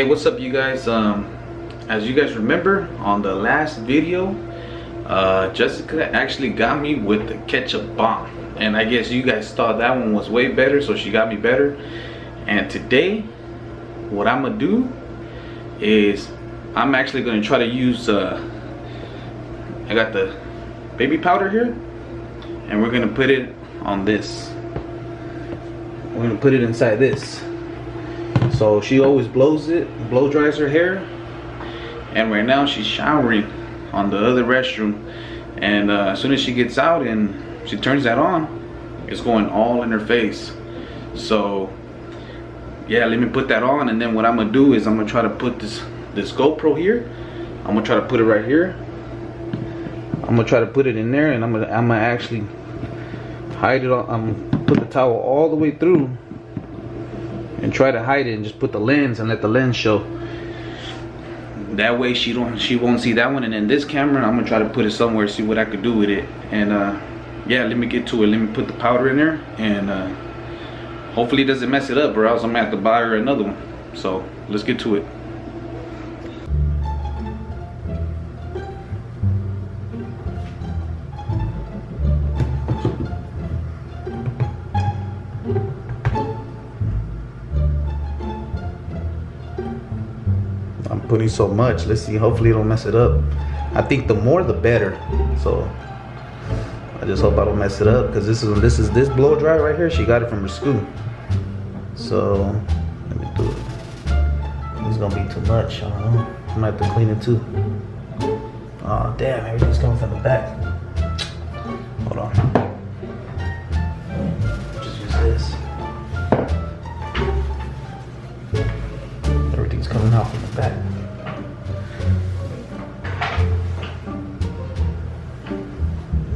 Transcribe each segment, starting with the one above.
what's up you guys? As you guys remember on the last video, Jessica actually got me with the ketchup bomb, and I guess you guys thought that one was way better, so she got me better. And today what I'm gonna do is I'm actually gonna try to use I got the baby powder here, and we're gonna put it on this. We're gonna put it inside this. So she always blow dries her hair, and right now she's showering on the other restroom, and as soon as she gets out and she turns that on, it's going all in her face. So yeah, let me put that on, and then what I'm gonna do is I'm gonna try to put this GoPro here. I'm gonna try to put it right here. I'm gonna try to put it in there, and I'm gonna actually hide it. I'm gonna put the towel all the way through and try to hide it, and just put the lens and let the lens show. That way she won't see that one. And then this camera, I'm gonna try to put it somewhere, see what I could do with it. And yeah, let me get to it. Let me put the powder in there, and hopefully it doesn't mess it up, or else I'm gonna have to buy her another one. So let's get to it. I'm putting so much. Let's see, hopefully it don't mess it up. I think the more the better. So I just hope I don't mess it up, because this blow dry right here, she got it from her school. So let me do it. It's gonna be too much. I don't know. I might have to clean it too. Oh damn, everything's coming from the back. Hold on. Just use this. Everything's coming out from the back.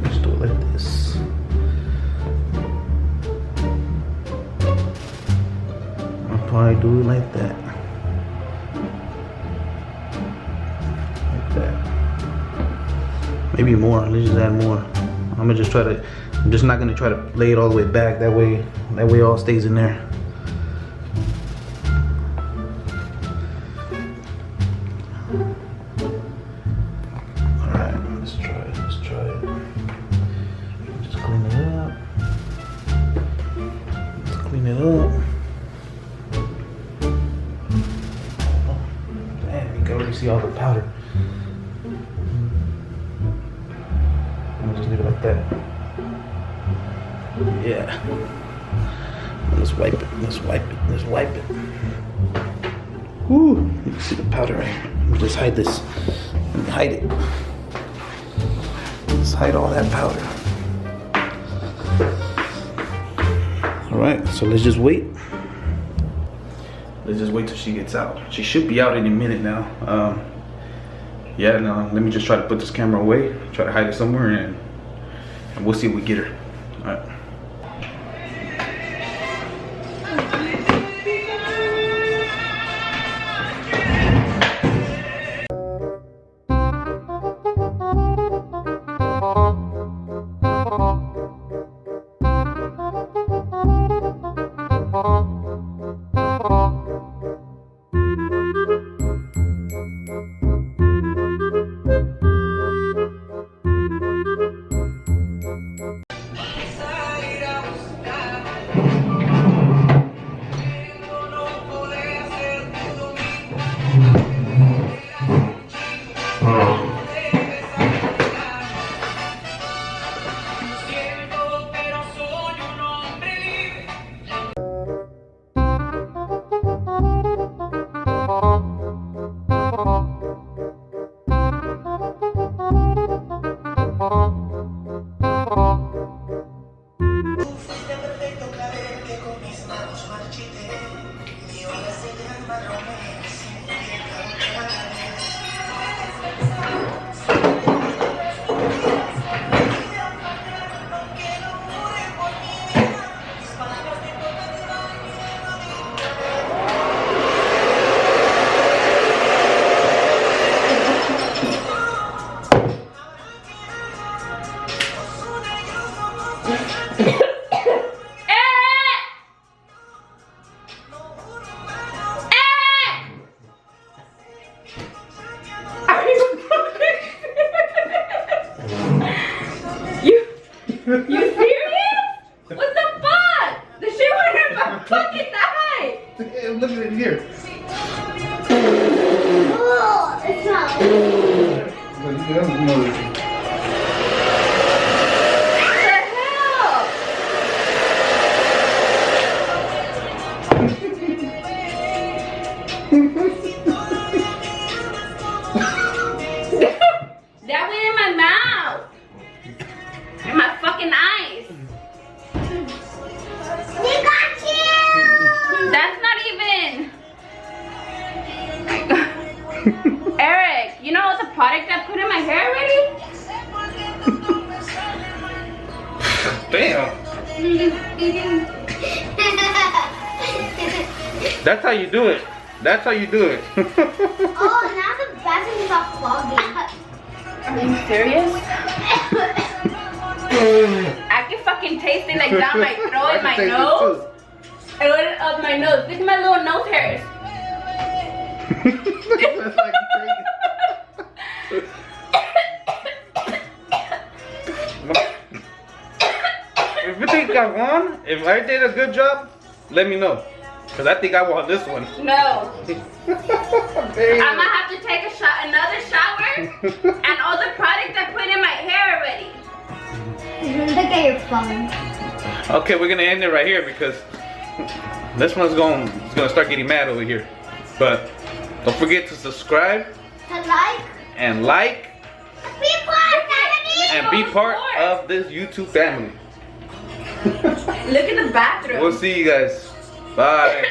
Just do it like this. I'll probably do it like that. Like that. Maybe more. Let's just add more. I'm just not gonna try to lay it all the way back. That way it all stays in there. See all the powder. I'm gonna just leave it like that. Yeah. Let's wipe it. Let's wipe it. Let's wipe it. Woo! You can see the powder right here. Let me just hide this. Let me hide it. Let's hide all that powder. Alright, so let's just wait. Let's just wait till she gets out. She should be out any minute now. Yeah, no, let me just try to put this camera away, try to hide it somewhere, and we'll see if we get her. All right. You serious? What the fuck? The shit went in my fucking eye. Look at it here. Oh, it's not. What the hell? That went in my mouth. In my fucking eyes. We got you. That's not even. Eric, you know what the product I put in my hair already? Damn. That's how you do it. That's how you do it. Oh, now the bathroom is all foggy. Are you serious? I can fucking taste it like down my throat and my nose. And went up my nose. Look at my little nose hairs. That's like if you think I won, if I did a good job, let me know. Cause I think I won this one. No. I'm gonna have to take another shower and all the products I put in my hair already. Look at your phone. Okay, we're gonna end it right here because this one's gonna start getting mad over here. But don't forget to subscribe To like. and like Be part and be part of this YouTube family. Look at the bathroom. We'll see you guys. Bye.